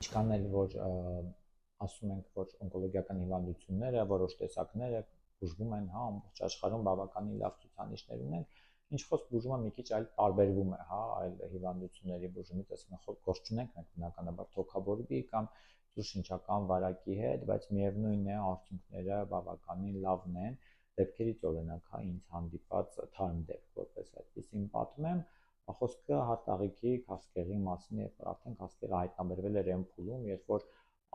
ինչքան էլ որ ասում ենք, որ օնկոլոգիական հիվանդությունները, որոշ տեսակները բուժվում են, հա, ամբողջ աշխարհում բավականին լավ ցուցանիշներ ունեն, ինչ խոսք բուժումը մի քիչ այլ տարբերվում է, հա, այլ հիվանդությունների բուժումից, այսինքն խոսք չունենք մենք բնականաբար թոքաբորբի կամ շնչական վարակի հետ, բայց միևնույն է արդյունքները բավականին լավն են, դեպքերից օրինակ, հա, ինձ հանդիպած թարմ դեպք, որպես այդպեսին պատմեմ, խոսքը հատաղիքի քաղցկեղի մասին է, երբ որ արդեն քաղցկեղը հայտնաբերվել էր էմփուլում, երբ որ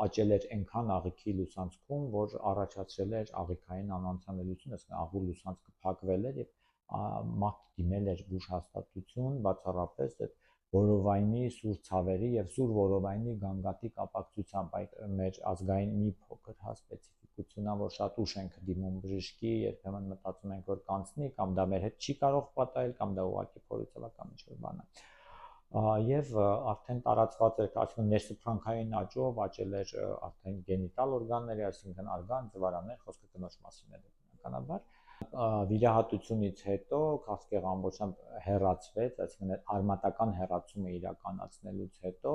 աճել էր այնքան աղիքի լուսանցքում, որ առաջացրել էր աղիքային անանցանելիություն, այսինքն աղու լուսանցքը փակվել էր եւ մարդ դիմել էր բուժ հաստատություն, բացառապես այդ որովայնի սուր ցավերի եւ սուր որովայնի գանգատի կապակցությամբ, այդ մեր ազգային մի փոքր հա սպეციფიკությունն է, որ շատ ուշ ենք դիմում բժշկի, երբեմն մտածում ենք, որ կանցնի կամ դա մեր հետ չի կարող պատահել կամ դա ուղղակի փորձել է կամ ինչ-որ բան է։ Եվ արդեն տարածված էր, այսինքն ներսփռանքային աճով աճել էր արդեն գենիտալ օրգանների, այսինքն արգան, ձվարաններ, խոսքը կնոջ մասին է բնականաբար։ Վիրահատությունից հետո քաղցկեղը ամբողջությամբ հեռացվեց, այսինքն արմատական հեռացումը իրականացնելուց հետո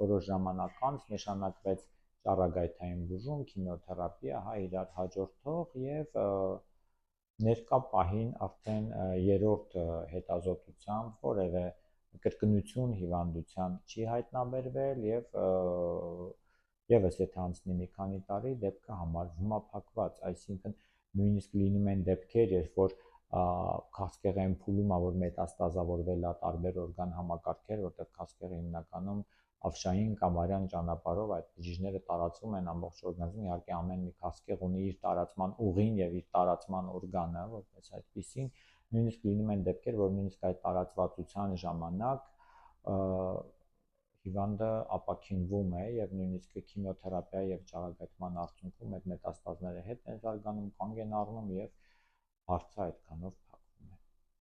որոշ ժամանակ անց նշանակվեց ճառագայթային բուժում, քիմիոթերապիա, հա, իրար հաջորդող եւ ներկա պահին արդեն երրորդ հետազոտությամբ որևէ կրկնություն հիվանդության չի հայտնաբերվել եւ եւս եթե անցնի մի քանի տարի դեպքը համարվում է փակված, այսինքն նույնիսկ լինում են դեպքեր, երբ որ քաղցկեղի էմփուլում է, որ մետաստազավորվել է տարբեր օրգան համակարգեր, որտեղ քաղցկեղը հիմնականում ավշային կամ արյան ճանապարհով այդ բջիջները տարածվում են ամբողջ օրգանիզմում, իհարկե ամեն մի քաղցկեղ ունի իր տարածման ուղին եւ իր տարածման օրգանը, որպես այդպեսին, նույնիսկ լինում են դեպքեր, որ նույնիսկ այդ տարածվածության ժամանակ հիվանդը ապաքինվում է եւ նույնիսկ քիմիոթերապիայի եւ ճառագայթման արդյունքում այդ մետաստազները հետ են զարգանում, կանգ են առնում եւ հարցը այդքանով